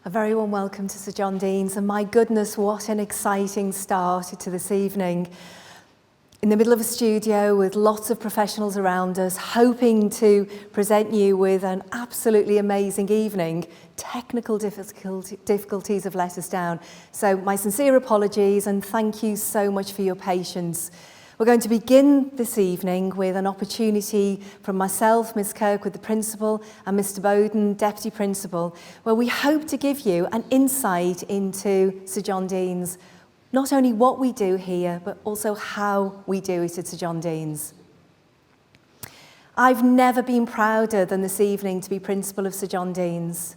A very warm welcome to Sir John Deans, and my goodness, what an exciting start to this evening. In the middle of a studio with lots of professionals around us, hoping to present you with an absolutely amazing evening. Technical difficulties have let us down. So my sincere apologies and thank you so much for your patience. We're going to begin this evening with an opportunity from myself, Ms Kirkwood, the Principal, and Mr Bowden, Deputy Principal, where we hope to give you an insight into Sir John Deans, not only what we do here, but also how we do it at Sir John Deans. I've never been prouder than this evening to be Principal of Sir John Deans.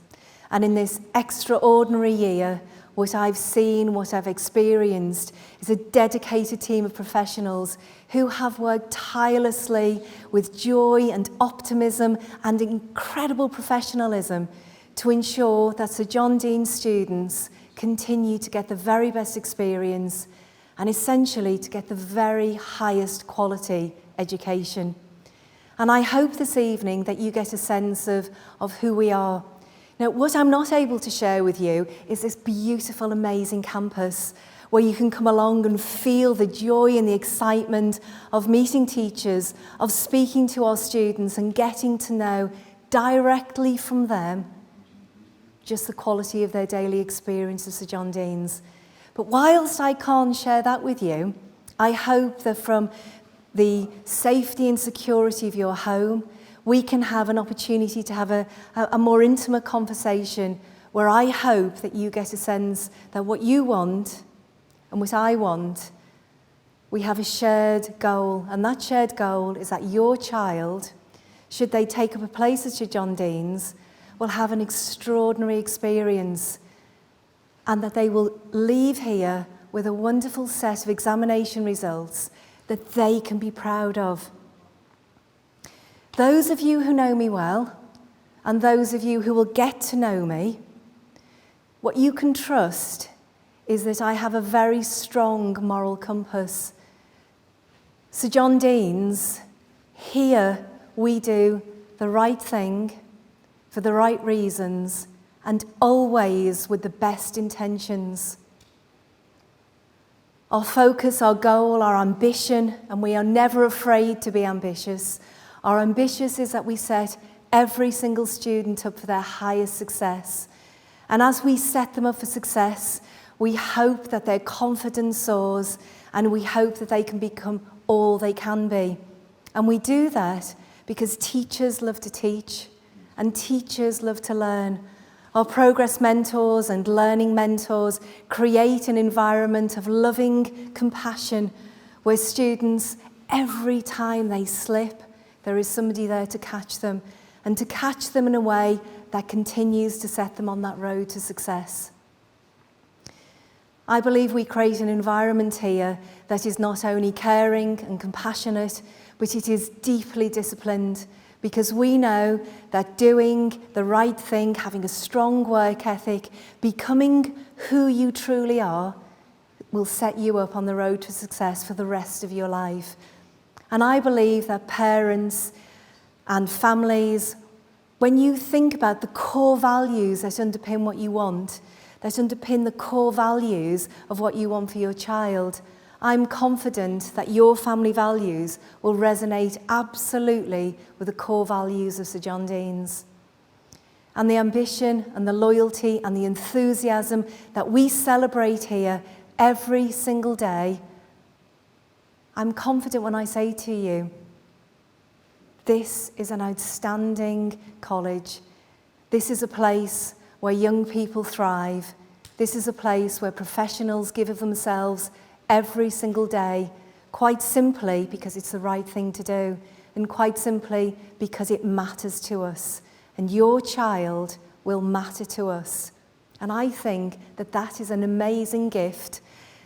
And in this extraordinary year, what I've seen, what I've experienced is a dedicated team of professionals who have worked tirelessly with joy and optimism and incredible professionalism to ensure that Sir John Deans students continue to get the very best experience and essentially to get the very highest quality education. And I hope this evening that you get a sense of who we are. Now, what I'm not able to share with you is this beautiful, amazing campus where you can come along and feel the joy and the excitement of meeting teachers, of speaking to our students and getting to know directly from them just the quality of their daily experience of Sir John Deans. But whilst I can't share that with you, I hope that from the safety and security of your home, we can have an opportunity to have a more intimate conversation where I hope that you get a sense that what you want and what I want, we have a shared goal. And that shared goal is that your child, should they take up a place at Sir John Deans, will have an extraordinary experience and that they will leave here with a wonderful set of examination results that they can be proud of. Those of you who know me well, and those of you who will get to know me, what you can trust is that I have a very strong moral compass. Sir John Deans, here we do the right thing for the right reasons and always with the best intentions. Our focus, our goal, our ambition, and we are never afraid to be ambitious. Our ambition is that we set every single student up for their highest success. And as we set them up for success, we hope that their confidence soars and we hope that they can become all they can be. And we do that because teachers love to teach and teachers love to learn. Our progress mentors and learning mentors create an environment of loving compassion where students, every time they slip, there is somebody there to catch them, and to catch them in a way that continues to set them on that road to success. I believe we create an environment here that is not only caring and compassionate, but it is deeply disciplined, because we know that doing the right thing, having a strong work ethic, becoming who you truly are, will set you up on the road to success for the rest of your life. And I believe that parents and families, when you think about the core values that underpin what you want, that underpin the core values of what you want for your child, I'm confident that your family values will resonate absolutely with the core values of Sir John Deans. And the ambition and the loyalty and the enthusiasm that we celebrate here every single day, I'm confident when I say to you, this is an outstanding college. This is a place where young people thrive. This is a place where professionals give of themselves every single day, quite simply because it's the right thing to do, and quite simply because it matters to us. And your child will matter to us. And I think that that is an amazing gift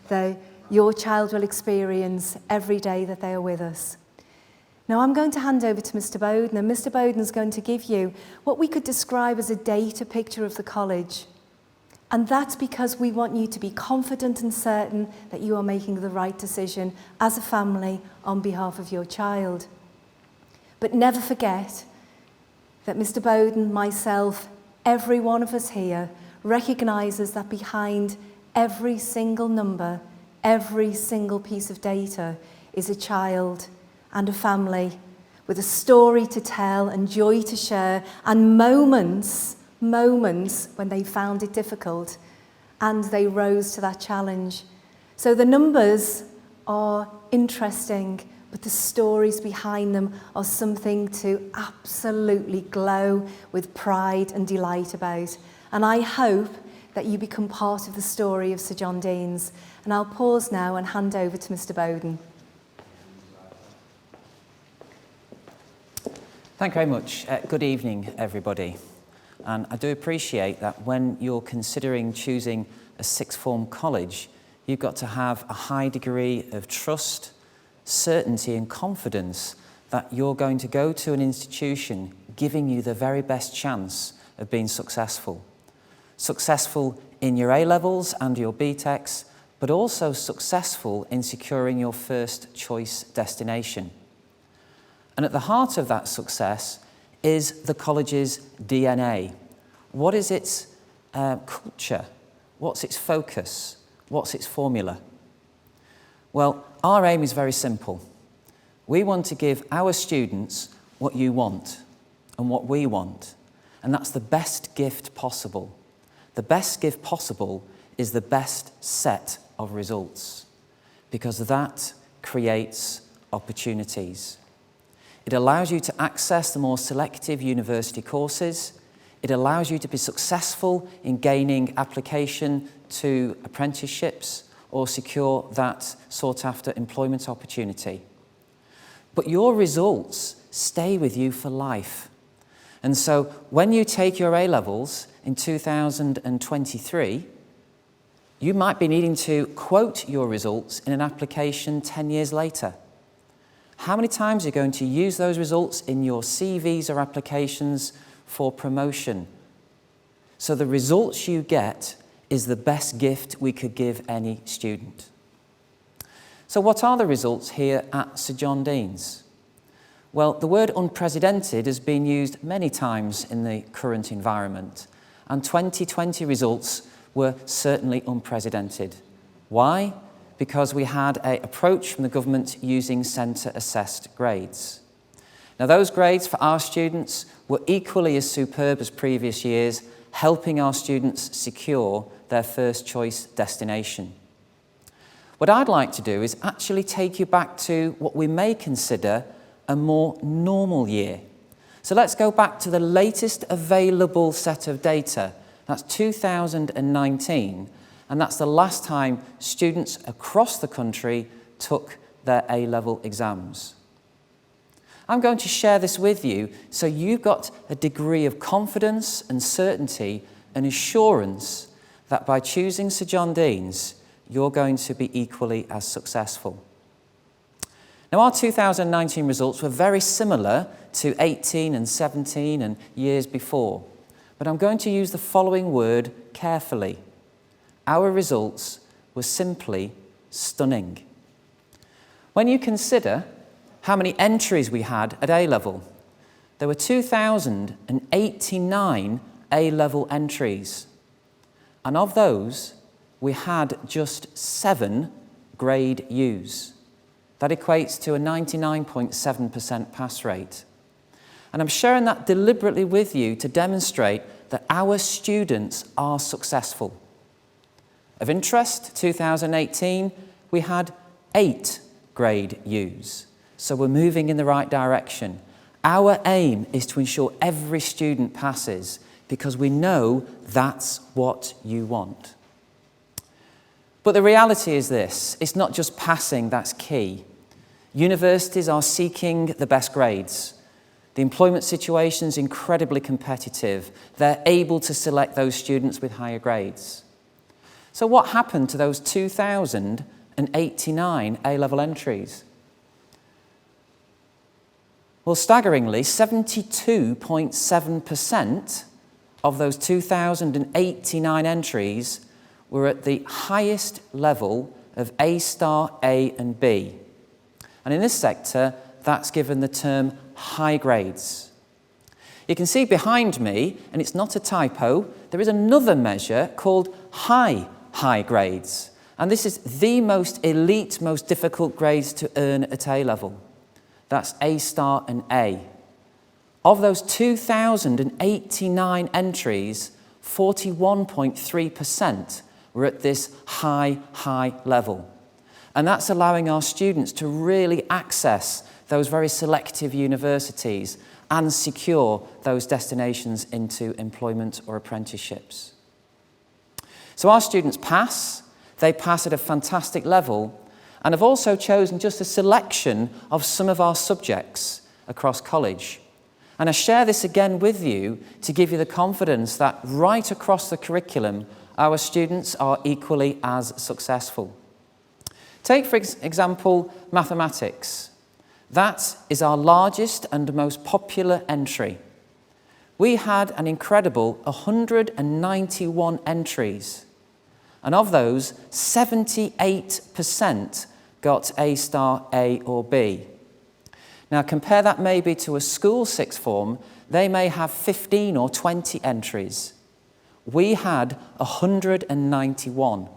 that your child will experience every day that they are with us. Now I'm going to hand over to Mr Bowden, and Mr Bowden is going to give you what we could describe as a data picture of the college. And that's because we want you to be confident and certain that you are making the right decision as a family on behalf of your child. But never forget that Mr Bowden, myself, every one of us here recognises that behind every single number, every single piece of data is a child and a family with a story to tell and joy to share and moments when they found it difficult and they rose to that challenge. So the numbers are interesting, but the stories behind them are something to absolutely glow with pride and delight about. And I hope that you become part of the story of Sir John Deans. And I'll pause now and hand over to Mr. Bowden. Thank you very much. Good evening, everybody. And I do appreciate that when you're considering choosing a sixth form college, you've got to have a high degree of trust, certainty and confidence that you're going to go to an institution giving you the very best chance of being successful. Successful in your A-levels and your BTECs, but also successful in securing your first choice destination. And at the heart of that success is the college's DNA. What is its culture? What's its focus? What's its formula? Well, our aim is very simple. We want to give our students what you want and what we want, and that's the best gift possible. The best gift possible is the best set of results, because that creates opportunities. It allows you to access the more selective university courses. It allows you to be successful in gaining application to apprenticeships or secure that sought-after employment opportunity. But your results stay with you for life. And so when you take your A-levels in 2023, you might be needing to quote your results in an application 10 years later. How many times are you going to use those results in your CVs or applications for promotion? So the results you get is the best gift we could give any student. So what are the results here at Sir John Deans? Well, the word unprecedented has been used many times in the current environment, and 2020 results were certainly unprecedented. Why? Because we had an approach from the government using centre-assessed grades. Now, those grades for our students were equally as superb as previous years, helping our students secure their first choice destination. What I'd like to do is actually take you back to what we may consider a more normal year. So let's go back to the latest available set of data. That's 2019, and that's the last time students across the country took their A-level exams. I'm going to share this with you so you've got a degree of confidence and certainty and assurance that by choosing Sir John Deans, you're going to be equally as successful. Now, our 2019 results were very similar to 18 and 17 and years before, but I'm going to use the following word carefully. Our results were simply stunning. When you consider how many entries we had at A-level, there were 2,089 A-level entries, and of those, we had just 7 grade U's. That equates to a 99.7% pass rate. And I'm sharing that deliberately with you to demonstrate that our students are successful. Of interest, 2018, we had 8 grade U's. So we're moving in the right direction. Our aim is to ensure every student passes because we know that's what you want. But the reality is this, it's not just passing that's key. Universities are seeking the best grades. The employment situation is incredibly competitive. They're able to select those students with higher grades. So what happened to those 2,089 A-level entries? Well, staggeringly, 72.7% of those 2,089 entries were at the highest level of A-star, A and B. And in this sector, that's given the term high grades. You can see behind me, and it's not a typo, there is another measure called high grades. And this is the most elite, most difficult grades to earn at A-level. That's A star and A. Of those 2,089 entries, 41.3% were at this high level. And that's allowing our students to really access those very selective universities and secure those destinations into employment or apprenticeships. So our students pass, they pass at a fantastic level, and have also chosen just a selection of some of our subjects across college. And I share this again with you to give you the confidence that right across the curriculum, our students are equally as successful. Take, for example, mathematics. That is our largest and most popular entry. We had an incredible 191 entries, and of those, 78% got A star, A or B. Now compare that maybe to a school sixth form, they may have 15 or 20 entries. We had 191.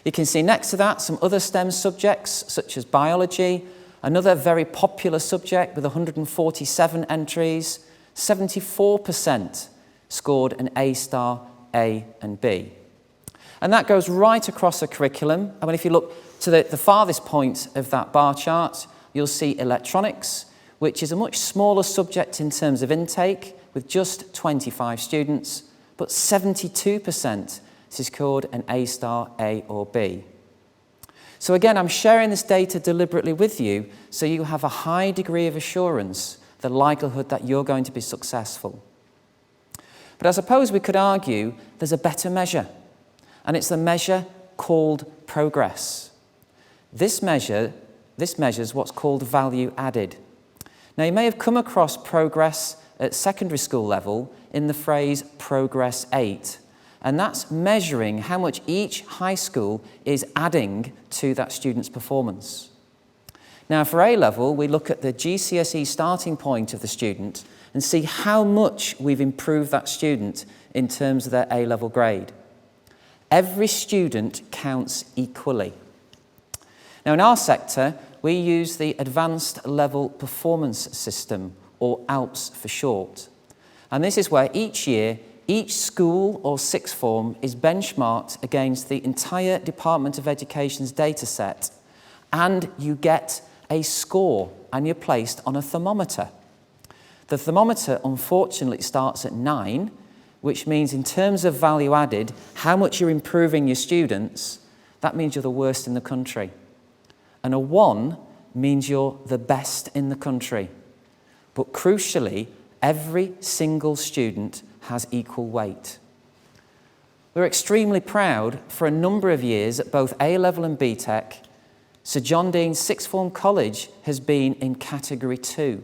You can see next to that some other STEM subjects such as biology, another very popular subject with 147 entries. 74% scored an A star, A and B. And that goes right across the curriculum. I mean, if you look to the farthest point of that bar chart, you'll see electronics, which is a much smaller subject in terms of intake, with just 25 students, but 72% scored an A star, A or B. So again, I'm sharing this data deliberately with you so you have a high degree of assurance, the likelihood that you're going to be successful. But I suppose we could argue there's a better measure, and it's the measure called progress. This measures what's called value added. Now, you may have come across progress at secondary school level in the phrase Progress 8, and that's measuring how much each high school is adding to that student's performance. Now, for A-level, we look at the GCSE starting point of the student and see how much we've improved that student in terms of their A-level grade. Every student counts equally. Now, in our sector, we use the Advanced Level Performance System, or ALPS for short. And this is where each year, each school or sixth form is benchmarked against the entire Department of Education's data set, and you get a score, and you're placed on a thermometer. The thermometer, unfortunately, starts at 9, which means in terms of value added, how much you're improving your students, that means you're the worst in the country. And a 1 means you're the best in the country. But crucially, every single student has equal weight. We're extremely proud for a number of years at both A-level and BTEC, Sir John Deane Sixth Form College has been in Category 2.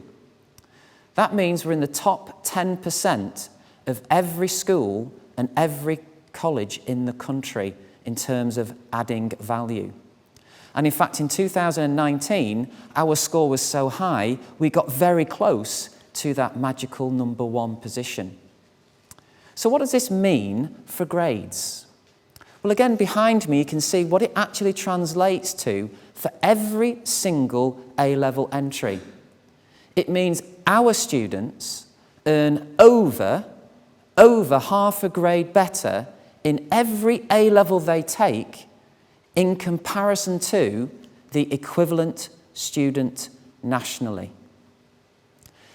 That means we're in the top 10% of every school and every college in the country in terms of adding value. And in fact, in 2019, our score was so high, we got very close to that magical number 1 position. So what does this mean for grades? Well, again, behind me, you can see what it actually translates to for every single A-level entry. It means our students earn over half a grade better in every A-level they take in comparison to the equivalent student nationally.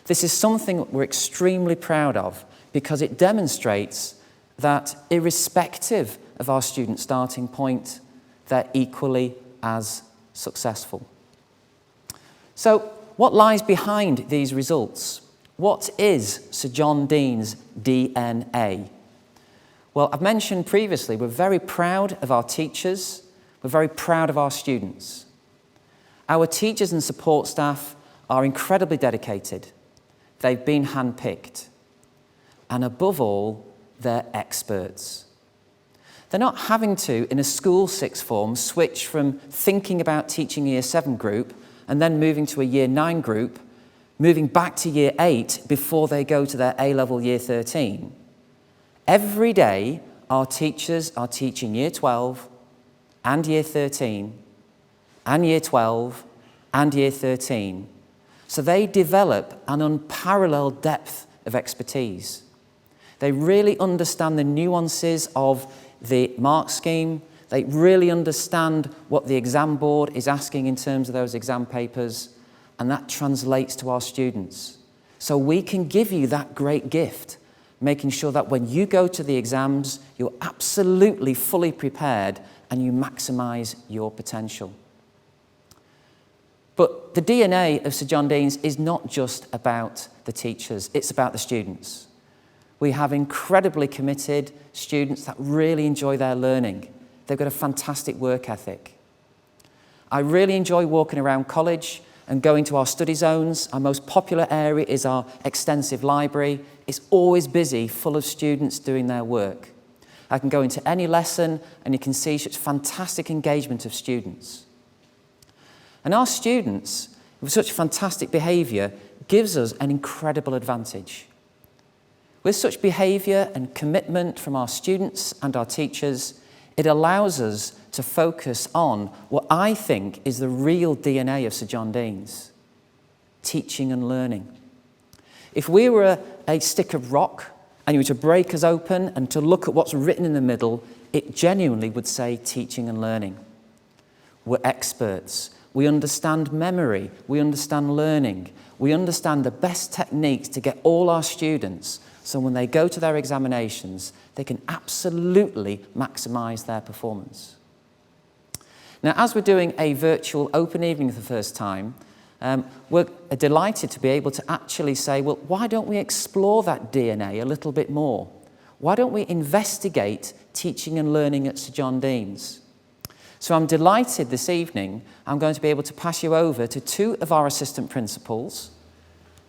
This is something we're extremely proud of because it demonstrates that irrespective of our student starting point, they're equally as successful. So, what lies behind these results? What is Sir John Deane's DNA? Well, I've mentioned previously, we're very proud of our teachers, we're very proud of our students. Our teachers and support staff are incredibly dedicated. They've been handpicked. And above all, they're experts. They're not having to, in a school sixth form, switch from thinking about teaching a Year 7 group and then moving to a Year 9 group moving back to year 8 before they go to their A-level year 13. Every day, our teachers are teaching year 12 and year 13 and year 12 and year 13. So they develop an unparalleled depth of expertise. They really understand the nuances of the mark scheme. They really understand what the exam board is asking in terms of those exam papers, and that translates to our students. So we can give you that great gift, making sure that when you go to the exams, you're absolutely fully prepared and you maximise your potential. But the DNA of St John Deans is not just about the teachers, it's about the students. We have incredibly committed students that really enjoy their learning. They've got a fantastic work ethic. I really enjoy walking around college and going to our study zones. Our most popular area is our extensive library. It's always busy, full of students doing their work. I can go into any lesson and you can see such fantastic engagement of students. And our students, with such fantastic behaviour, gives us an incredible advantage. With such behaviour and commitment from our students and our teachers, it allows us to focus on what I think is the real DNA of St John Deans: teaching and learning. If we were a stick of rock and you were to break us open and to look at what's written in the middle, it genuinely would say teaching and learning. We're experts. We understand memory. We understand learning. We understand the best techniques to get all our students, so when they go to their examinations, they can absolutely maximise their performance. Now, as we're doing a virtual open evening for the first time, we're delighted to be able to actually say, well, why don't we explore that DNA a little bit more? Why don't we investigate teaching and learning at St John Deans? So I'm delighted this evening, I'm going to be able to pass you over to two of our assistant principals,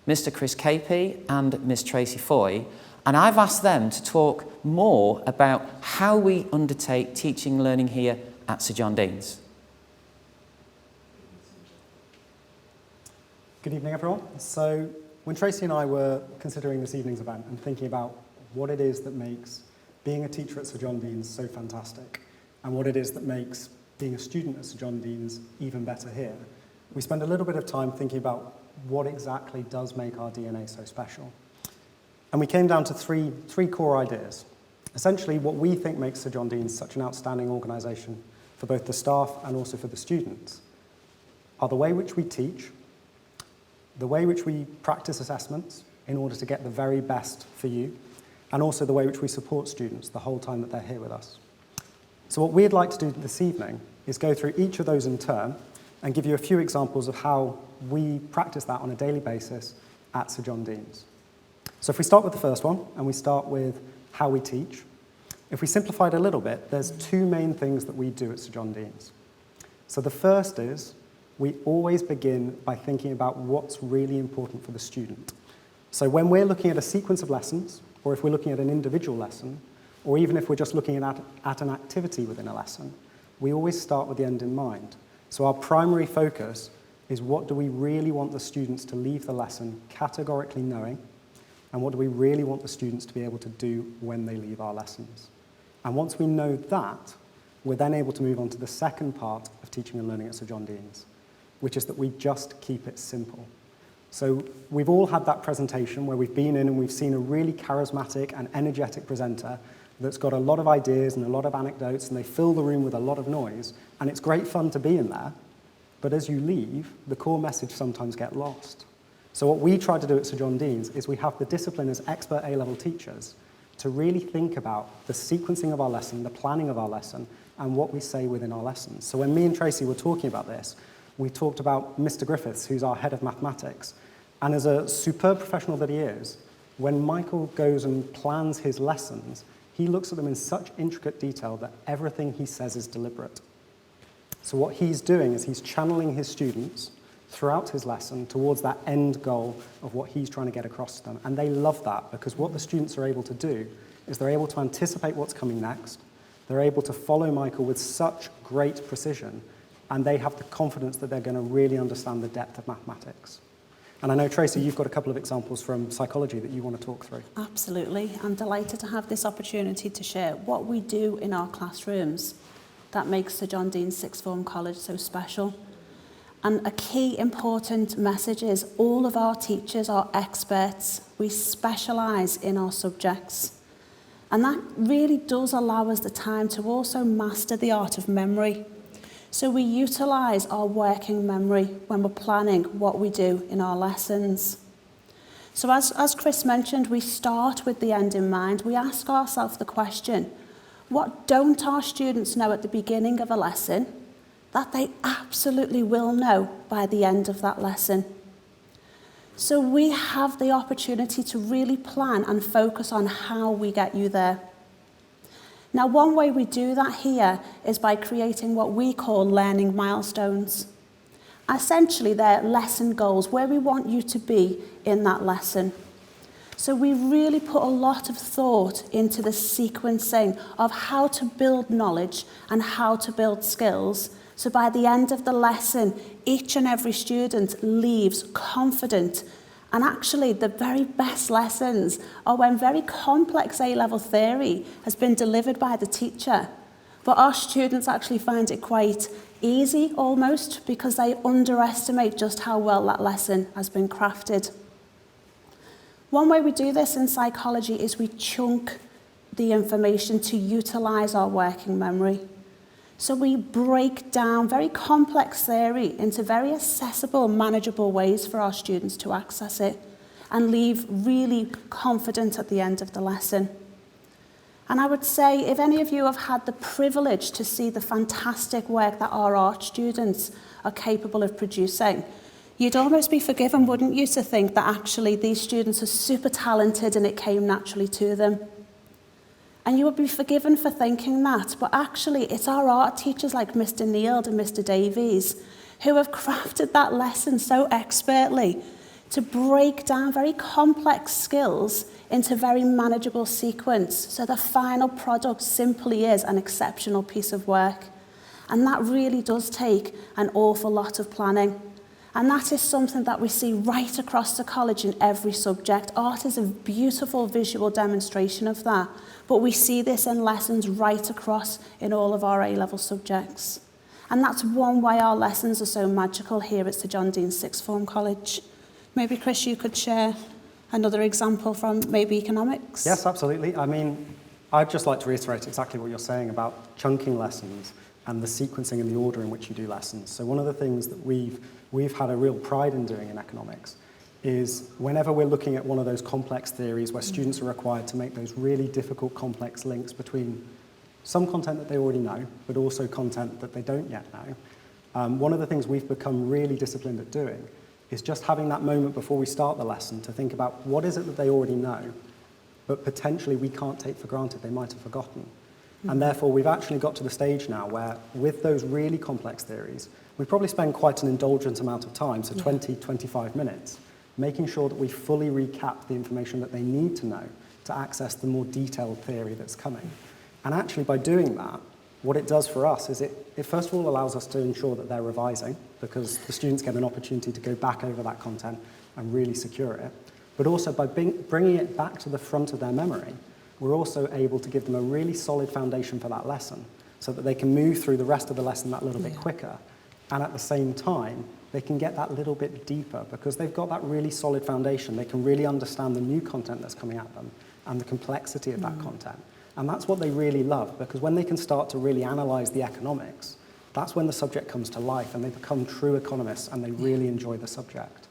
Mr. Chris Capey and Miss Tracy Foy, and I've asked them to talk more about how we undertake teaching and learning here at St John Deans. Good evening, everyone. So when Tracy and I were considering this evening's event and thinking about what it is that makes being a teacher at St John Deans so fantastic, and what it is that makes being a student at St John Deans even better here, we spent a little bit of time thinking about what exactly does make our DNA so special. And we came down to three core ideas. Essentially, what we think makes St John Deans such an outstanding organisation for both the staff and also for the students are the way which we teach, the way which we practice assessments in order to get the very best for you, and also the way which we support students the whole time that they're here with us. So what we'd like to do this evening is go through each of those in turn and give you a few examples of how we practice that on a daily basis at St John Deans. So if we start with the first one, and we start with how we teach, if we simplify it a little bit, there's two main things that we do at St John Deans. So the first is we always begin by thinking about what's really important for the student. So when we're looking at a sequence of lessons, or if we're looking at an individual lesson, or even if we're just looking at an activity within a lesson, we always start with the end in mind. So our primary focus is what do we really want the students to leave the lesson categorically knowing, and what do we really want the students to be able to do when they leave our lessons. And once we know that, we're then able to move on to the second part of teaching and learning at St John Deans, which is that we just keep it simple. So we've all had that presentation where we've been in and we've seen a really charismatic and energetic presenter that's got a lot of ideas and a lot of anecdotes, and they fill the room with a lot of noise, and it's great fun to be in there, but as you leave, the core message sometimes gets lost. So what we try to do at St John Deans is we have the discipline as expert A-level teachers to really think about the sequencing of our lesson, the planning of our lesson, and what we say within our lessons. So when me and Tracy were talking about this, we talked about Mr. Griffiths, who's our head of mathematics, and as a superb professional that he is, when Michael goes and plans his lessons, he looks at them in such intricate detail that everything he says is deliberate. So what he's doing is he's channeling his students throughout his lesson towards that end goal of what he's trying to get across to them. And they love that, because what the students are able to do is they're able to anticipate what's coming next. They're able to follow Michael with such great precision, and they have the confidence that they're going to really understand the depth of mathematics. And I know, Tracy, you've got a couple of examples from psychology that you want to talk through. Absolutely. I'm delighted to have this opportunity to share what we do in our classrooms that makes Sir John Dean Sixth Form College so special. And a key important message is all of our teachers are experts. We specialise in our subjects. And that really does allow us the time to also master the art of memory. So we utilise our working memory when we're planning what we do in our lessons. So as Chris mentioned, we start with the end in mind. We ask ourselves the question, what don't our students know at the beginning of a lesson that they absolutely will know by the end of that lesson? So we have the opportunity to really plan and focus on how we get you there. Now, one way we do that here is by creating what we call learning milestones. Essentially, they're lesson goals, where we want you to be in that lesson. So we really put a lot of thought into the sequencing of how to build knowledge and how to build skills. So by the end of the lesson, each and every student leaves confident. And actually, the very best lessons are when very complex A-level theory has been delivered by the teacher. But our students actually find it quite easy, almost, because they underestimate just how well that lesson has been crafted. One way we do this in psychology is we chunk the information to utilise our working memory. So we break down very complex theory into very accessible, manageable ways for our students to access it and leave really confident at the end of the lesson. And I would say, if any of you have had the privilege to see the fantastic work that our art students are capable of producing, you'd almost be forgiven, wouldn't you, to think that actually these students are super talented and it came naturally to them. And you would be forgiven for thinking that, but actually it's our art teachers like Mr. Neild and Mr. Davies who have crafted that lesson so expertly to break down very complex skills into very manageable sequence, so the final product simply is an exceptional piece of work. And that really does take an awful lot of planning. And that is something that we see right across the college in every subject. Art is a beautiful visual demonstration of that, but we see this in lessons right across in all of our A-level subjects. And that's one way our lessons are so magical here at Sir John Dean Sixth Form College. Maybe, Chris, you could share another example from maybe economics? Yes, absolutely. I mean, I'd just like to reiterate exactly what you're saying about chunking lessons and the sequencing and the order in which you do lessons. So one of the things that we've had a real pride in doing in economics is whenever we're looking at one of those complex theories where students are required to make those really difficult complex links between some content that they already know, but also content that they don't yet know, one of the things we've become really disciplined at doing is just having that moment before we start the lesson to think about what is it that they already know, but potentially we can't take for granted they might have forgotten. And therefore, we've actually got to the stage now where, with those really complex theories, we probably spend quite an indulgent amount of time, so 20, 25 minutes, making sure that we fully recap the information that they need to know to access the more detailed theory that's coming. And actually, by doing that, what it does for us is it first of all allows us to ensure that they're revising, because the students get an opportunity to go back over that content and really secure it. But also, by bringing it back to the front of their memory, we're also able to give them a really solid foundation for that lesson so that they can move through the rest of the lesson that little bit quicker. And at the same time, they can get that little bit deeper because they've got that really solid foundation. They can really understand the new content that's coming at them and the complexity of that content. And that's what they really love, because when they can start to really analyse the economics, that's when the subject comes to life and they become true economists and they really enjoy the subject.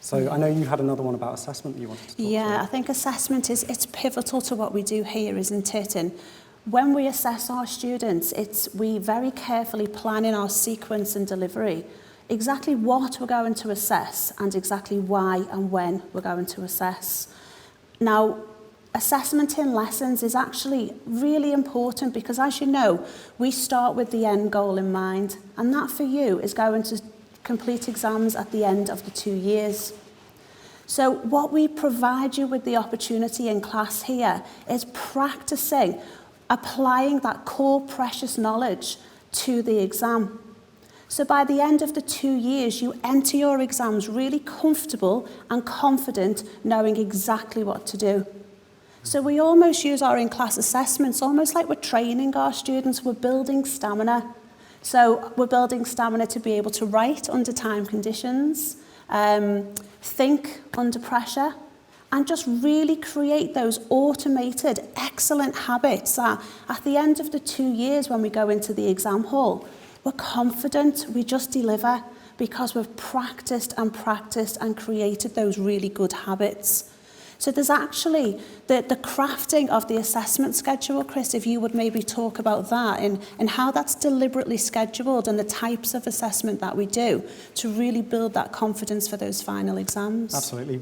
So I know you had another one about assessment that you wanted to talk about. Yeah, I think assessment it's pivotal to what we do here, isn't it? And when we assess our students, we very carefully plan in our sequence and delivery exactly what we're going to assess and exactly why and when we're going to assess. Now, assessment in lessons is actually really important because, as you know, we start with the end goal in mind, and that for you is going to complete exams at the end of the 2 years. So what we provide you with the opportunity in class here is practicing applying that core precious knowledge to the exam. So by the end of the 2 years, you enter your exams really comfortable and confident, knowing exactly what to do. So we almost use our in-class assessments almost like we're training our students, we're building stamina. So we're building stamina to be able to write under time conditions, think under pressure, and just really create those automated, excellent habits that at the end of the 2 years when we go into the exam hall, we're confident, we just deliver because we've practiced and created those really good habits. So there's actually the crafting of the assessment schedule, Chris, if you would maybe talk about that and how that's deliberately scheduled and the types of assessment that we do to really build that confidence for those final exams. Absolutely.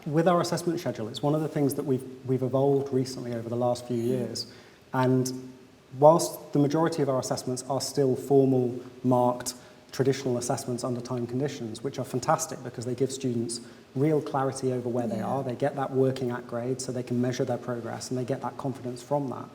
With our assessment schedule, it's one of the things that we've evolved recently over the last few years. And whilst the majority of our assessments are still formal, marked, traditional assessments under time conditions, which are fantastic because they give students real clarity over where they are. They get that working at grade so they can measure their progress and they get that confidence from that.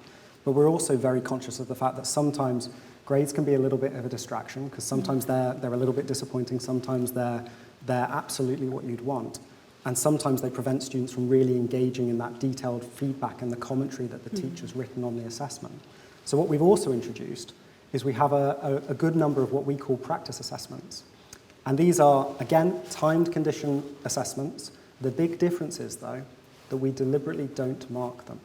But we're also very conscious of the fact that sometimes grades can be a little bit of a distraction because sometimes they're a little bit disappointing, sometimes they're absolutely what you'd want. And sometimes they prevent students from really engaging in that detailed feedback and the commentary that the teacher's written on the assessment. So what we've also introduced is we have a good number of what we call practice assessments. And these are, again, timed condition assessments. The big difference is, though, that we deliberately don't mark them.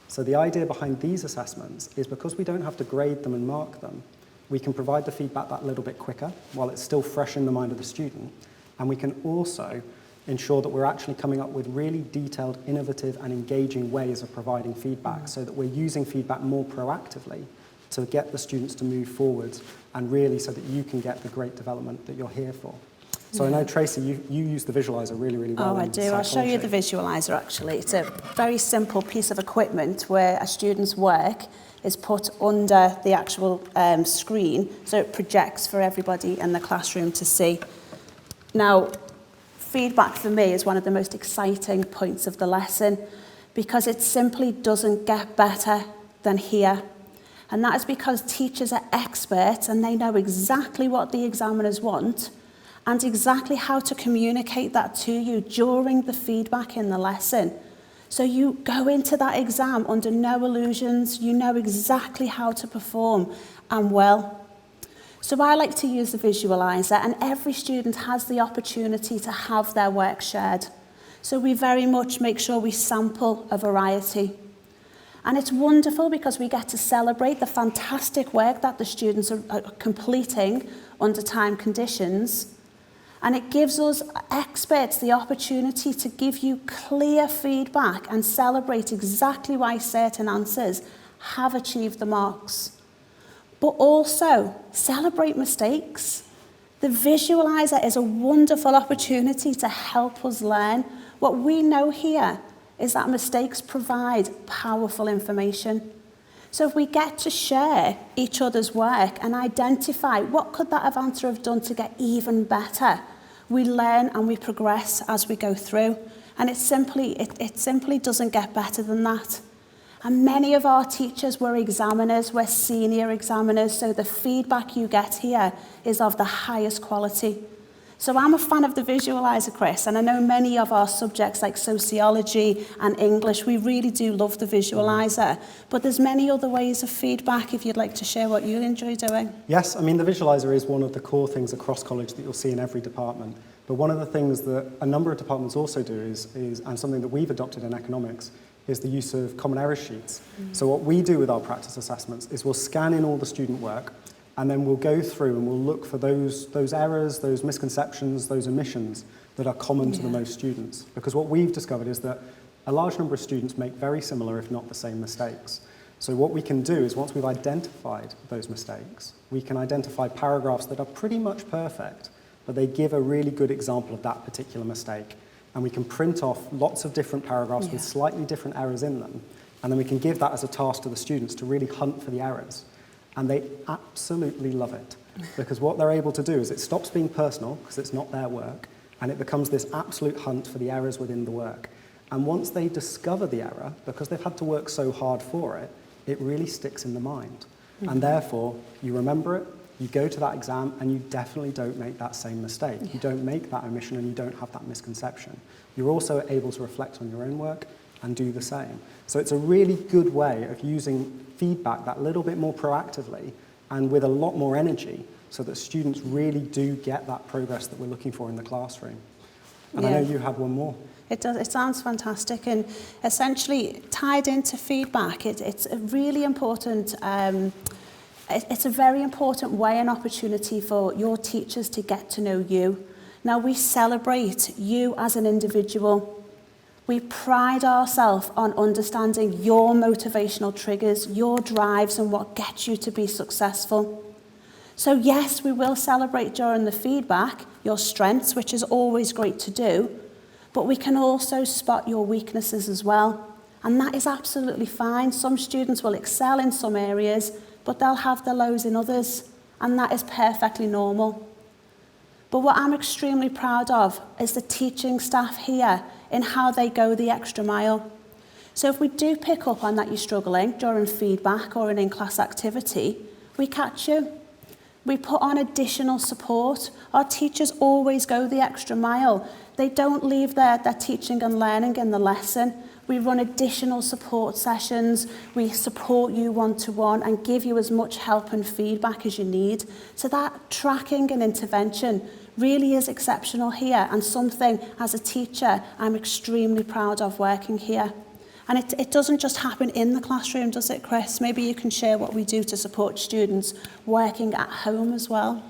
So the idea behind these assessments is because we don't have to grade them and mark them, we can provide the feedback that little bit quicker while it's still fresh in the mind of the student. And we can also ensure that we're actually coming up with really detailed, innovative, and engaging ways of providing feedback so that we're using feedback more proactively to get the students to move forward and really so that you can get the great development that you're here for. So I know, Tracy, you use the visualizer really, really well. Oh, I do. I'll show you the visualizer, actually. It's a very simple piece of equipment where a student's work is put under the actual screen, so it projects for everybody in the classroom to see. Now, feedback for me is one of the most exciting points of the lesson because it simply doesn't get better than here. And that is because teachers are experts and they know exactly what the examiners want and exactly how to communicate that to you during the feedback in the lesson. So you go into that exam under no illusions, you know exactly how to perform and well. So I like to use the visualizer and every student has the opportunity to have their work shared. So we very much make sure we sample a variety. And it's wonderful because we get to celebrate the fantastic work that the students are completing under time conditions. And it gives us experts the opportunity to give you clear feedback and celebrate exactly why certain answers have achieved the marks. But also celebrate mistakes. The visualizer is a wonderful opportunity to help us learn. What we know here is that mistakes provide powerful information. So if we get to share each other's work and identify what could that answer have done to get even better, we learn and we progress as we go through. And it simply doesn't get better than that. And many of our teachers were examiners, we're senior examiners, so the feedback you get here is of the highest quality. So I'm a fan of the visualizer, Chris, and I know many of our subjects like sociology and English, we really do love the visualizer, but there's many other ways of feedback if you'd like to share what you enjoy doing. Yes, I mean, the visualizer is one of the core things across college that you'll see in every department. But one of the things that a number of departments also do is and something that we've adopted in economics, is the use of common error sheets. So what we do with our practice assessments is we'll scan in all the student work, and then we'll go through and we'll look for those errors, those misconceptions, those omissions that are common to the most students. Because what we've discovered is that a large number of students make very similar, if not the same, mistakes. So what we can do is once we've identified those mistakes, we can identify paragraphs that are pretty much perfect, but they give a really good example of that particular mistake. And we can print off lots of different paragraphs with slightly different errors in them. And then we can give that as a task to the students to really hunt for the errors. And they absolutely love it, because what they're able to do is it stops being personal, because it's not their work, and it becomes this absolute hunt for the errors within the work. And once they discover the error, because they've had to work so hard for it, it really sticks in the mind. And therefore, you remember it, you go to that exam and you definitely don't make that same mistake. You don't make that omission and you don't have that misconception. You're also able to reflect on your own work and do the same. So it's a really good way of using feedback that little bit more proactively and with a lot more energy so that students really do get that progress that we're looking for in the classroom. And I know you have one more. It does. It sounds fantastic, and essentially tied into feedback, it's a really important. It's a very important way and opportunity for your teachers to get to know you. Now, we celebrate you as an individual. We pride ourselves on understanding your motivational triggers, your drives, and what gets you to be successful. So yes, we will celebrate during the feedback your strengths, which is always great to do, but we can also spot your weaknesses as well. And that is absolutely fine. Some students will excel in some areas, but they'll have the lows in others, and that is perfectly normal. But what I'm extremely proud of is the teaching staff here in how they go the extra mile. So if we do pick up on that you're struggling during feedback or an in-class activity, we catch you. We put on additional support. Our teachers always go the extra mile. They don't leave their teaching and learning in the lesson. We run additional support sessions. We support you one-to-one and give you as much help and feedback as you need. So that tracking and intervention really is exceptional here, and something as a teacher I'm extremely proud of working here. And it doesn't just happen in the classroom, does it, Chris? Maybe you can share what we do to support students working at home as well.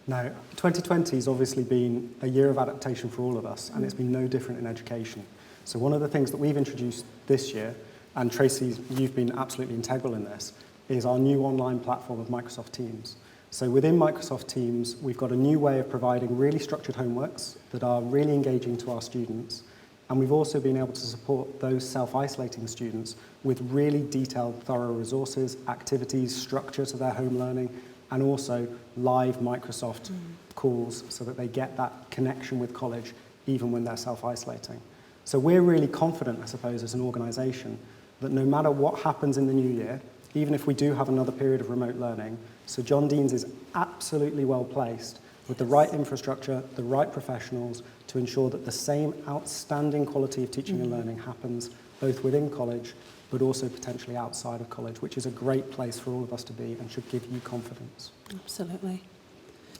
No, 2020 has obviously been a year of adaptation for all of us, and it's been no different in education. So one of the things that we've introduced this year, and Tracy, you've been absolutely integral in this, is our new online platform of Microsoft Teams. So within Microsoft Teams, we've got a new way of providing really structured homeworks that are really engaging to our students. And we've also been able to support those self-isolating students with really detailed, thorough resources, activities, structure to their home learning, and also live Microsoft calls so that they get that connection with college even when they're self-isolating. So we're really confident, I suppose, as an organisation, that no matter what happens in the new year, even if we do have another period of remote learning, Sir John Deans is absolutely well placed with the right infrastructure, the right professionals to ensure that the same outstanding quality of teaching and learning happens both within college but also potentially outside of college, which is a great place for all of us to be and should give you confidence. Absolutely.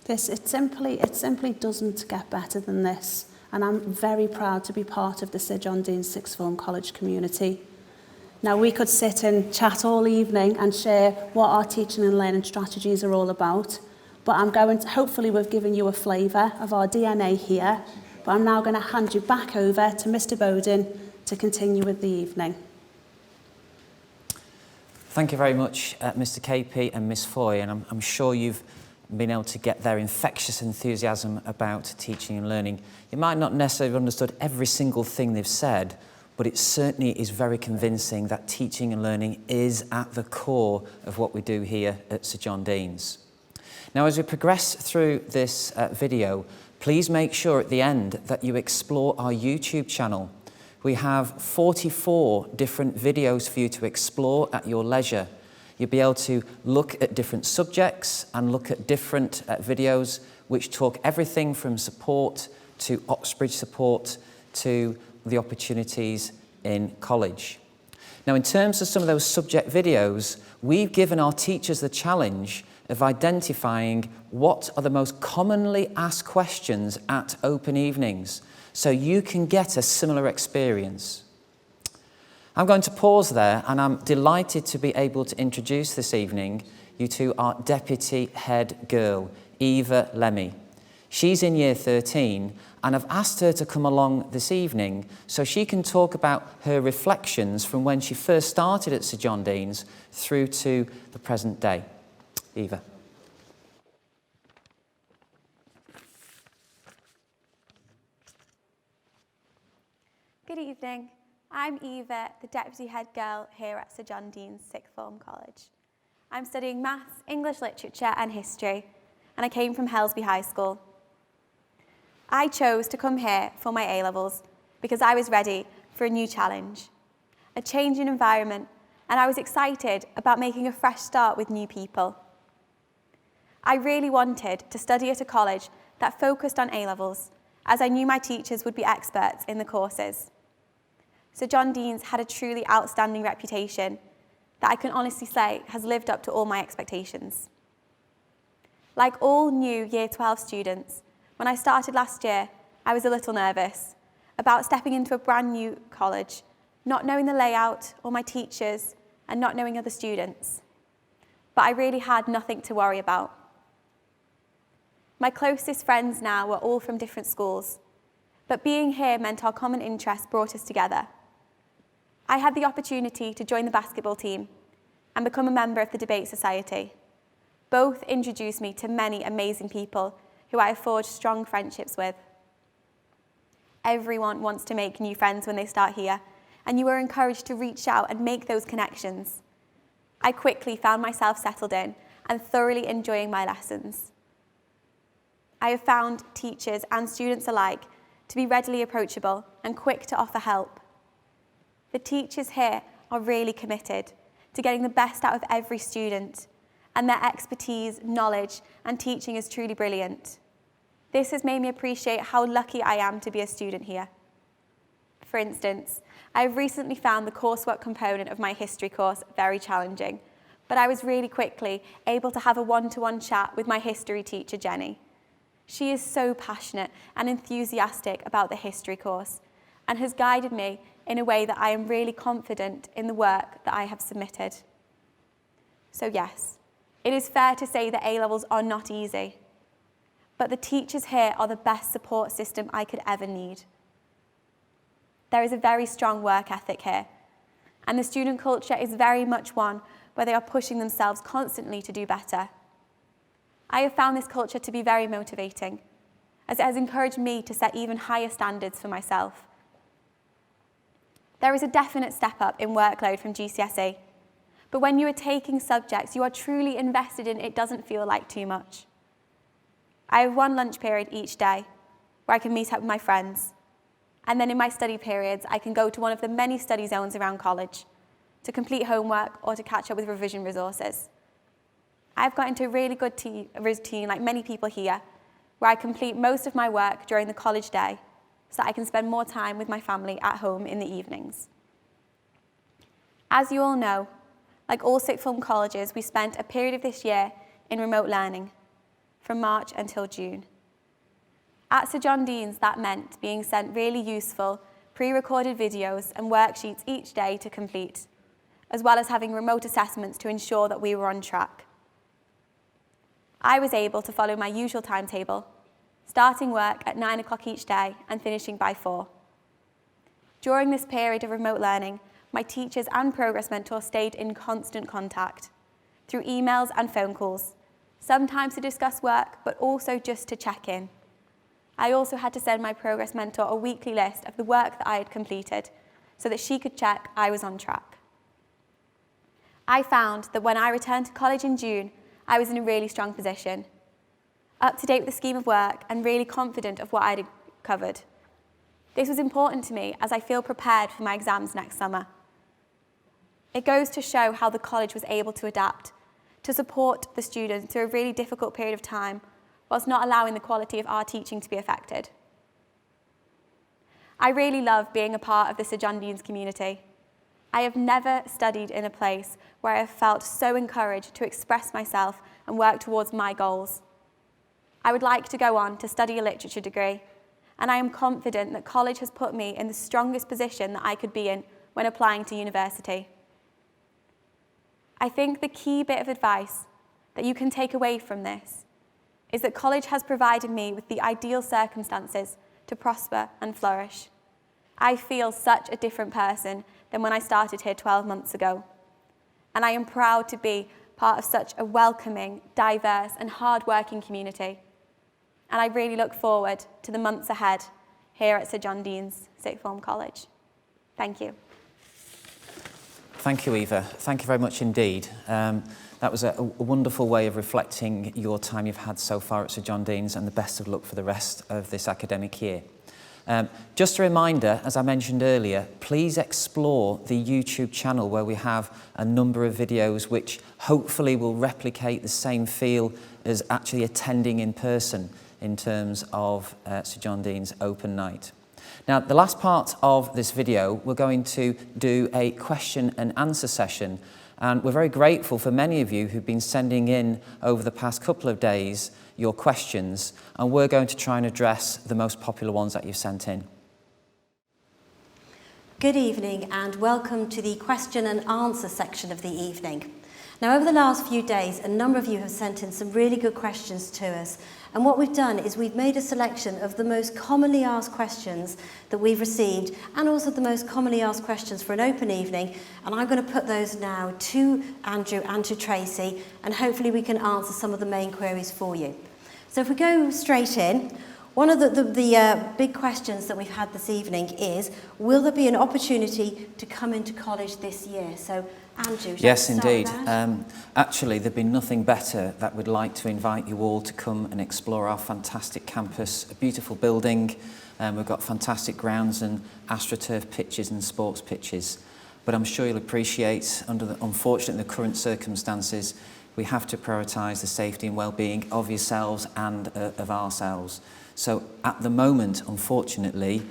It simply doesn't get better than this, and I'm very proud to be part of the Sir John Deans Sixth Form College community. Now, we could sit and chat all evening and share what our teaching and learning strategies are all about, but hopefully we've given you a flavour of our DNA here, but I'm now going to hand you back over to Mr. Bowden to continue with the evening. Thank you very much, Mr. KP and Miss Foy, and I'm sure you've been able to get their infectious enthusiasm about teaching and learning. You might not necessarily have understood every single thing they've said, but it certainly is very convincing that teaching and learning is at the core of what we do here at Sir John Deans. Now, as we progress through this video, please make sure at the end that you explore our YouTube channel. We have 44 different videos for you to explore at your leisure. You'll be able to look at different subjects and look at different videos which talk everything from support to Oxbridge support to the opportunities in college. Now, in terms of some of those subject videos, we've given our teachers the challenge of identifying what are the most commonly asked questions at open evenings, so you can get a similar experience. I'm going to pause there, and I'm delighted to be able to introduce this evening you to our deputy head girl, Eva Lemmy. She's in year 13, and I've asked her to come along this evening so she can talk about her reflections from when she first started at Sir John Deans through to the present day. Eva. Good evening. I'm Eva, the Deputy Head Girl here at Sir John Deans Sixth Form College. I'm studying Maths, English Literature and History, and I came from Helsby High School. I chose to come here for my A-levels because I was ready for a new challenge, a change in environment, and I was excited about making a fresh start with new people. I really wanted to study at a college that focused on A-levels, as I knew my teachers would be experts in the courses. Sir John Deans had a truly outstanding reputation that I can honestly say has lived up to all my expectations. Like all new Year 12 students, when I started last year, I was a little nervous about stepping into a brand new college, not knowing the layout or my teachers and not knowing other students. But I really had nothing to worry about. My closest friends now were all from different schools, but being here meant our common interests brought us together. I had the opportunity to join the basketball team and become a member of the Debate Society. Both introduced me to many amazing people who I have forged strong friendships with. Everyone wants to make new friends when they start here, and you are encouraged to reach out and make those connections. I quickly found myself settled in and thoroughly enjoying my lessons. I have found teachers and students alike to be readily approachable and quick to offer help. The teachers here are really committed to getting the best out of every student, and their expertise, knowledge, and teaching is truly brilliant. This has made me appreciate how lucky I am to be a student here. For instance, I have recently found the coursework component of my history course very challenging, but I was really quickly able to have a one-to-one chat with my history teacher, Jenny. She is so passionate and enthusiastic about the history course and has guided me in a way that I am really confident in the work that I have submitted. So yes, it is fair to say that A-levels are not easy, but the teachers here are the best support system I could ever need. There is a very strong work ethic here, and the student culture is very much one where they are pushing themselves constantly to do better. I have found this culture to be very motivating, as it has encouraged me to set even higher standards for myself. There is a definite step up in workload from GCSE, but when you are taking subjects you are truly invested in, it doesn't feel like too much. I have one lunch period each day where I can meet up with my friends, and then in my study periods I can go to one of the many study zones around college to complete homework or to catch up with revision resources. I've got into a really good routine, like many people here, where I complete most of my work during the college day so that I can spend more time with my family at home in the evenings. As you all know, like all sixth form colleges, we spent a period of this year in remote learning, from March until June. At Sir John Deans, that meant being sent really useful pre-recorded videos and worksheets each day to complete, as well as having remote assessments to ensure that we were on track. I was able to follow my usual timetable, starting work at 9 o'clock each day and finishing by 4. During this period of remote learning, my teachers and progress mentor stayed in constant contact through emails and phone calls, sometimes to discuss work, but also just to check in. I also had to send my progress mentor a weekly list of the work that I had completed so that she could check I was on track. I found that when I returned to college in June, I was in a really strong position, up to date with the scheme of work and really confident of what I'd covered. This was important to me as I feel prepared for my exams next summer. It goes to show how the college was able to adapt, to support the students through a really difficult period of time, whilst not allowing the quality of our teaching to be affected. I really love being a part of the Sir John Deans community. I have never studied in a place where I have felt so encouraged to express myself and work towards my goals. I would like to go on to study a literature degree, and I am confident that college has put me in the strongest position that I could be in when applying to university. I think the key bit of advice that you can take away from this is that college has provided me with the ideal circumstances to prosper and flourish. I feel such a different person than when I started here 12 months ago. And I am proud to be part of such a welcoming, diverse and hard-working community. And I really look forward to the months ahead here at Sir John Deans Sixth Form College. Thank you. Thank you, Eva. Thank you very much indeed. That was a wonderful way of reflecting your time you've had so far at Sir John Deans, and the best of luck for the rest of this academic year. Just a reminder, as I mentioned earlier, please explore the YouTube channel where we have a number of videos which hopefully will replicate the same feel as actually attending in person in terms of Sir John Dean's open night. Now, the last part of this video, we're going to do a question and answer session, and we're very grateful for many of you who've been sending in over the past couple of days your questions, and we're going to try and address the most popular ones that you've sent in. Good evening and welcome to the question and answer section of the evening. Now, over the last few days, a number of you have sent in some really good questions to us. And what we've done is we've made a selection of the most commonly asked questions that we've received, and also the most commonly asked questions for an open evening. And I'm going to put those now to Andrew and to Tracy, and hopefully we can answer some of the main queries for you. So if we go straight in, one of the big questions that we've had this evening is, will there be an opportunity to come into college this year? So Andrew, yes, indeed. Actually, there'd be nothing better that we'd like to invite you all to come and explore our fantastic campus, a beautiful building. We've got fantastic grounds and AstroTurf pitches and sports pitches. But I'm sure you'll appreciate, unfortunately, the current circumstances, we have to prioritise the safety and well-being of yourselves and of ourselves. So at the moment, unfortunately,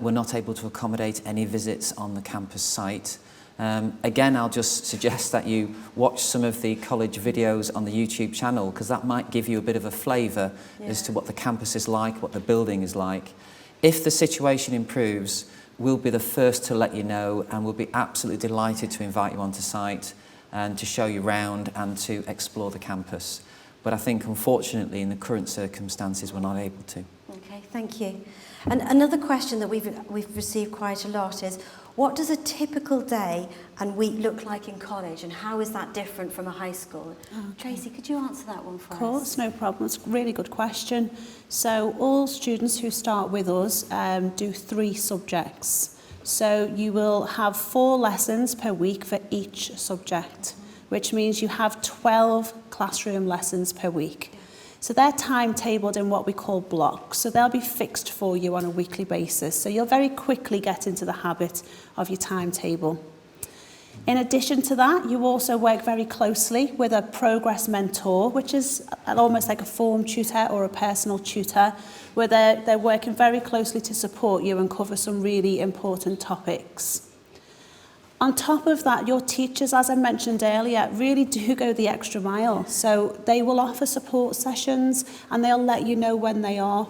we're not able to accommodate any visits on the campus site. Again, I'll just suggest that you watch some of the college videos on the YouTube channel, because that might give you a bit of a flavour as to what the campus is like, what the building is like. If the situation improves, we'll be the first to let you know, and we'll be absolutely delighted to invite you onto site and to show you around and to explore the campus. But I think, unfortunately, in the current circumstances, we're not able to. Okay, thank you. And another question that we've received quite a lot is, what does a typical day and week look like in college, and how is that different from a high school? Okay. Tracy, could you answer that one for us? Of course, no problem. It's a really good question. So all students who start with us do 3 subjects. So you will have 4 lessons per week for each subject, which means you have 12 classroom lessons per week. So they're timetabled in what we call blocks. So they'll be fixed for you on a weekly basis. So you'll very quickly get into the habit of your timetable. In addition to that, you also work very closely with a progress mentor, which is almost like a form tutor or a personal tutor, where they're working very closely to support you and cover some really important topics. On top of that, your teachers, as I mentioned earlier, really do go the extra mile. So they will offer support sessions and they'll let you know when they are.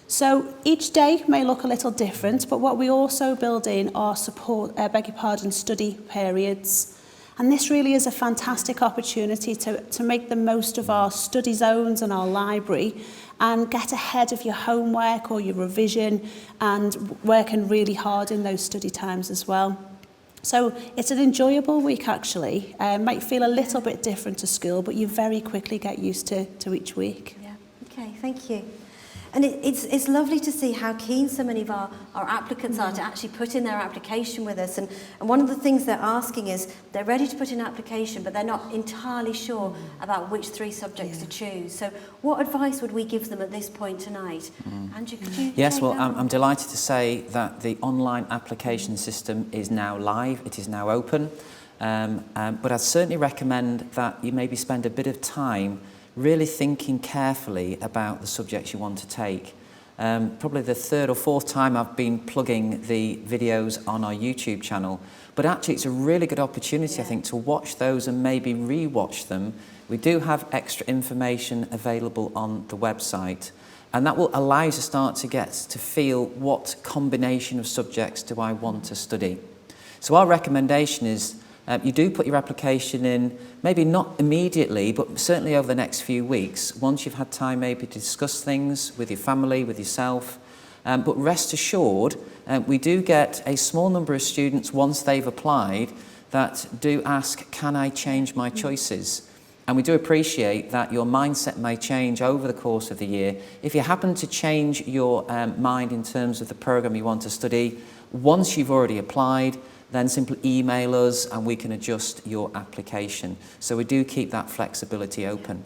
So each day may look a little different, but what we also build in are study periods. And this really is a fantastic opportunity to make the most of our study zones and our library and get ahead of your homework or your revision and working really hard in those study times as well. So it's an enjoyable week, actually. Might feel a little bit different to school, but you very quickly get used to each week. Yeah, okay, thank you. And it's lovely to see how keen so many of our applicants are to actually put in their application with us. And one of the things they're asking is, they're ready to put in an application, but they're not entirely sure about which 3 subjects to choose. So what advice would we give them at this point tonight? Andrew, could you Yes, well, take that I'm delighted to say that the online application system is now live. It is now open. But I'd certainly recommend that you maybe spend a bit of time really thinking carefully about the subjects you want to take. Probably the 3rd or 4th time I've been plugging the videos on our YouTube channel, but actually it's a really good opportunity, I think, to watch those and maybe re-watch them. We do have extra information available on the website, and that will allow you to start to get to feel what combination of subjects do I want to study. So our recommendation is you do put your application in, maybe not immediately, but certainly over the next few weeks, once you've had time maybe to discuss things with your family, with yourself. But rest assured, we do get a small number of students, once they've applied, that do ask, can I change my choices? And we do appreciate that your mindset may change over the course of the year. If you happen to change your mind in terms of the programme you want to study, once you've already applied, then simply email us and we can adjust your application. So we do keep that flexibility open.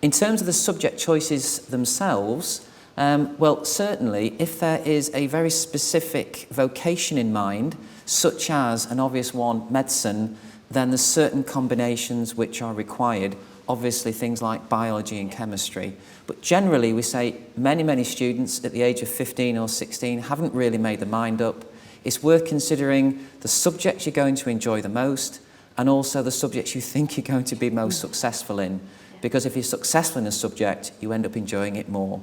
In terms of the subject choices themselves, Well, certainly, if there is a very specific vocation in mind, such as an obvious one, medicine, then there's certain combinations which are required, obviously things like biology and chemistry. But generally, we say many students at the age of 15 or 16 haven't really made their mind up. It's worth considering the subjects you're going to enjoy the most and also the subjects you think you're going to be most successful in. Because if you're successful in a subject, you end up enjoying it more.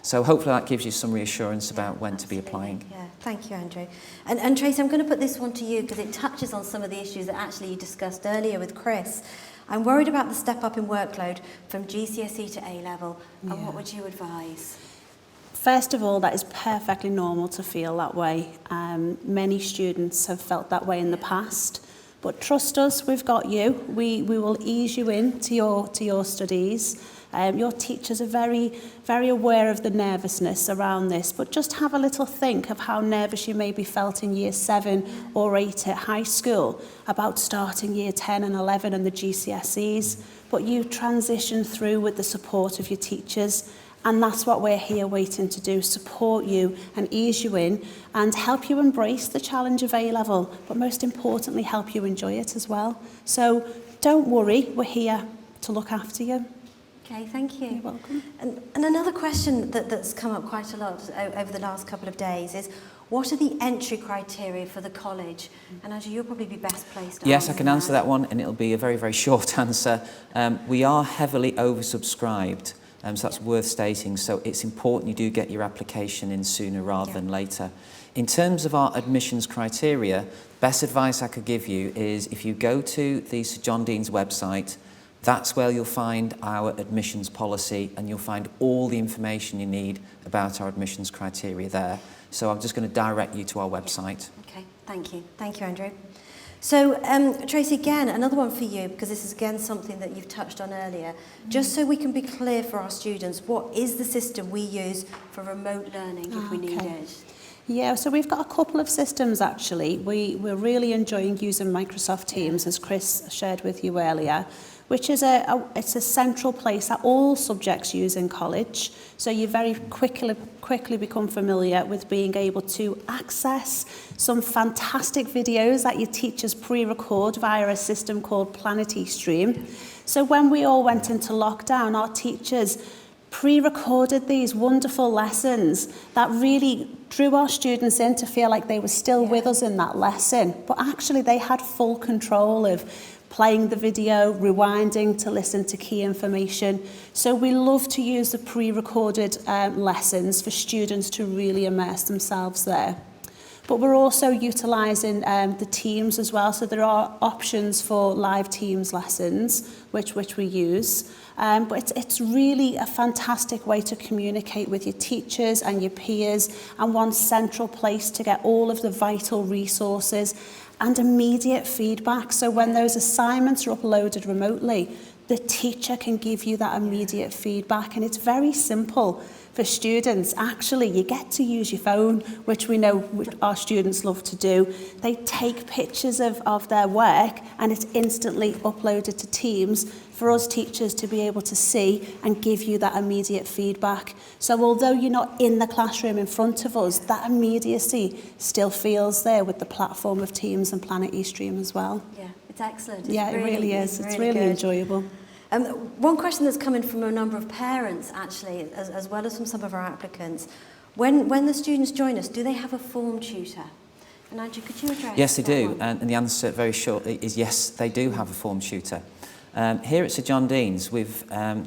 So hopefully that gives you some reassurance about when to be applying. Yeah, thank you, Andrew. And Tracy, I'm going to put this one to you because it touches on some of the issues that actually you discussed earlier with Chris. I'm worried about the step up in workload from GCSE to A-level, and what would you advise? First of all, that is perfectly normal to feel that way. Many students have felt that way in the past, but trust us, we've got you. We will ease you into your studies. Your teachers are very, very aware of the nervousness around this, but just have a little think of how nervous you maybe felt in year 7 or 8 at high school about starting year 10 and 11 and the GCSEs, but you transition through with the support of your teachers. And that's what we're here waiting to do, support you and ease you in and help you embrace the challenge of A-level, but most importantly, help you enjoy it as well. So don't worry, we're here to look after you. Okay, thank you. You're welcome. And another question that's come up quite a lot over the last couple of days is, what are the entry criteria for the college? And Andrew, you'll probably be best placed to Yes, I can answer that one, and it'll be a very, very short answer. We are heavily oversubscribed. So that's worth stating. So it's important you do get your application in sooner rather than later. In terms of our admissions criteria, best advice I could give you is if you go to the Sir John Dean's website, that's where you'll find our admissions policy and you'll find all the information you need about our admissions criteria there. So I'm just going to direct you to our website. Okay, thank you. Thank you, Andrew. So, Tracy, again, another one for you, because this is again something that you've touched on earlier. Just so we can be clear for our students, what is the system we use for remote learning if we need it? Yeah, so we've got a couple of systems actually. We're really enjoying using Microsoft Teams, as Chris shared with you earlier, which is it's a central place that all subjects use in college. So you very quickly become familiar with being able to access some fantastic videos that your teachers pre-record via a system called Planet eStream. So when we all went into lockdown, our teachers pre-recorded these wonderful lessons that really drew our students in to feel like they were still with us in that lesson. But actually they had full control of playing the video, rewinding to listen to key information. So we love to use the pre-recorded lessons for students to really immerse themselves there. But we're also utilising the Teams as well. So there are options for live Teams lessons, which we use. But it's really a fantastic way to communicate with your teachers and your peers, and one central place to get all of the vital resources and immediate feedback. So when those assignments are uploaded remotely, the teacher can give you that immediate feedback, and it's very simple for students. Actually, you get to use your phone, which we know our students love to do. They take pictures of their work and it's instantly uploaded to Teams for us teachers to be able to see and give you that immediate feedback. So although you're not in the classroom in front of us, that immediacy still feels there with the platform of Teams and Planet eStream as well. Yeah, it's excellent. Yeah, it really is. It's really good. enjoyable. One question that's come in from a number of parents, actually, as well as from some of our applicants. When the students join us, do they have a form tutor? And Andrew, could you address Yes, they that do. one? And the answer, very shortly, is yes, they do have a form tutor. Here at Sir John Dean's, we've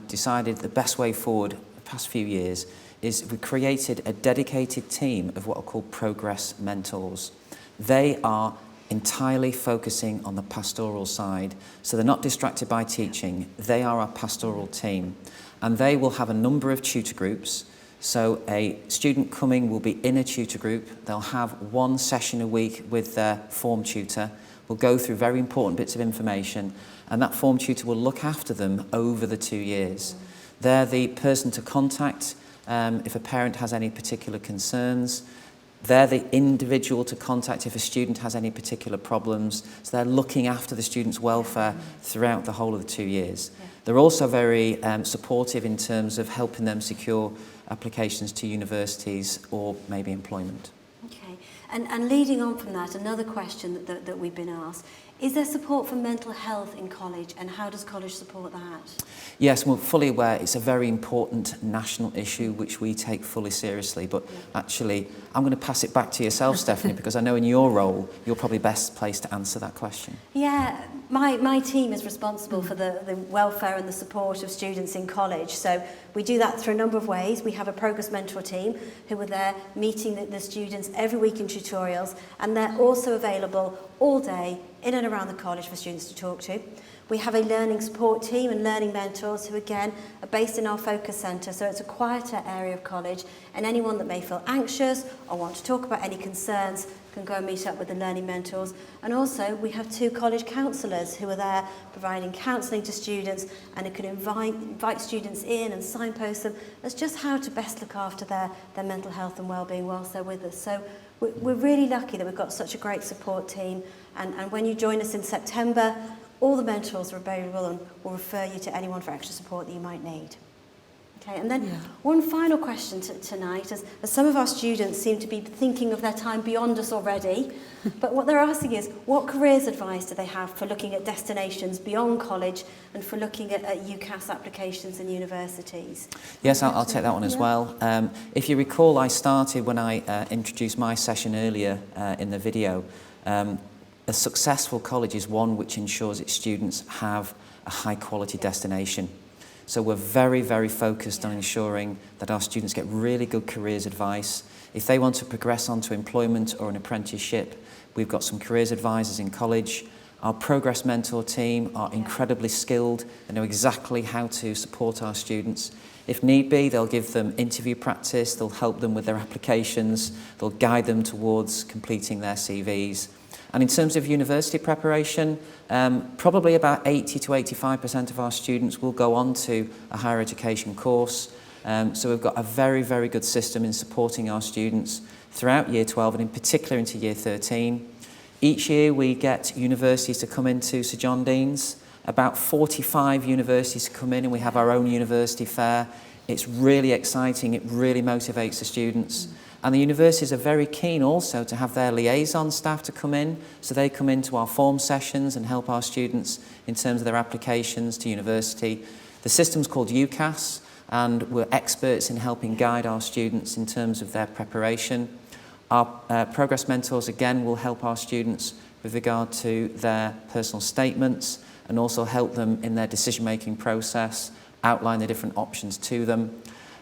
decided the best way forward the past few years is we created a dedicated team of what are called progress mentors. They are entirely focusing on the pastoral side. So they're not distracted by teaching. They are our pastoral team. And they will have a number of tutor groups. So a student coming will be in a tutor group. They'll have one session a week with their form tutor. We'll go through very important bits of information. And that form tutor will look after them over the 2 years. They're the person to contact if a parent has any particular concerns. They're the individual to contact if a student has any particular problems. So they're looking after the student's welfare throughout the whole of the 2 years. They're also very supportive in terms of helping them secure applications to universities or maybe employment. Okay, and leading on from that, another question that we've been asked, is there support for mental health in college, and how does college support that? Yes, we're fully aware it's a very important national issue which we take fully seriously, but actually I'm going to pass it back to yourself, Stephanie, because I know in your role you're probably best placed to answer that question. Yeah, my team is responsible for the welfare and the support of students in college, so we do that through a number of ways. We have a Progress Mentor team who are there meeting the students every week in tutorials, and they're also available all day in and around the college for students to talk to. We have a learning support team and learning mentors who again are based in our focus centre, so it's a quieter area of college, and anyone that may feel anxious or want to talk about any concerns can go and meet up with the learning mentors. And also we have 2 college counsellors who are there providing counselling to students, and who can invite students in and signpost them as just how to best look after their mental health and well-being whilst they're with us. So we're really lucky that we've got such a great support team, and when you join us in September, all the mentors are available and will refer you to anyone for extra support that you might need. Okay, and then one final question tonight, as some of our students seem to be thinking of their time beyond us already, but what they're asking is, what careers advice do they have for looking at destinations beyond college and for looking at UCAS applications in universities? Yes, I'll take that one as well. If you recall, I started when I introduced my session earlier in the video. A successful college is one which ensures its students have a high quality destination. So we're very, very focused on ensuring that our students get really good careers advice. If they want to progress onto employment or an apprenticeship, we've got some careers advisors in college. Our Progress Mentor team are incredibly skilled and know exactly how to support our students. If need be, they'll give them interview practice, they'll help them with their applications, they'll guide them towards completing their CVs. And in terms of university preparation, probably about 80 to 85% of our students will go on to a higher education course. So we've got a very, very good system in supporting our students throughout Year 12 and in particular into Year 13. Each year we get universities to come into Sir John Deans. About 45 universities come in, and we have our own university fair. It's really exciting, it really motivates the students. And the universities are very keen also to have their liaison staff to come in, so they come into our form sessions and help our students in terms of their applications to university. The system's called UCAS, and we're experts in helping guide our students in terms of their preparation. Our Progress Mentors again will help our students with regard to their personal statements and also help them in their decision-making process, outline the different options to them.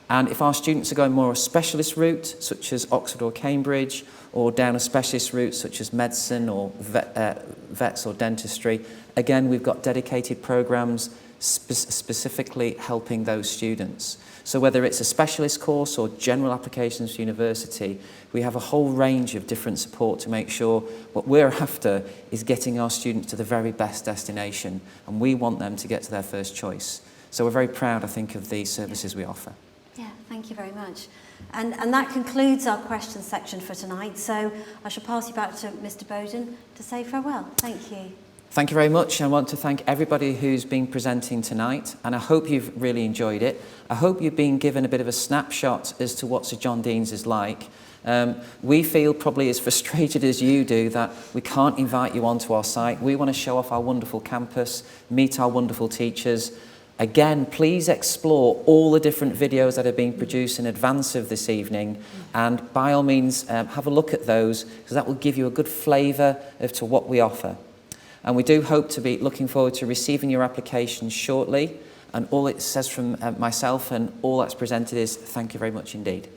And if our students are going more a specialist route, such as Oxford or Cambridge, or down a specialist route, such as medicine or vets or dentistry, again, we've got dedicated programs specifically helping those students. So whether it's a specialist course or general applications to university, we have a whole range of different support to make sure what we're after is getting our students to the very best destination, and we want them to get to their first choice. So we're very proud, I think, of the services we offer. Yeah, thank you very much. And that concludes our question section for tonight. So I shall pass you back to Mr. Bowden to say farewell. Thank you. Thank you very much. I want to thank everybody who's been presenting tonight, and I hope you've really enjoyed it. I hope you've been given a bit of a snapshot as to what Sir John Deans is like. We feel probably as frustrated as you do that we can't invite you onto our site. We want to show off our wonderful campus, meet our wonderful teachers. Again, please explore all the different videos that are being produced in advance of this evening, and by all means have a look at those, because that will give you a good flavour as to what we offer. And we do hope to be looking forward to receiving your applications shortly, and all it says from myself and all that's presented is thank you very much indeed.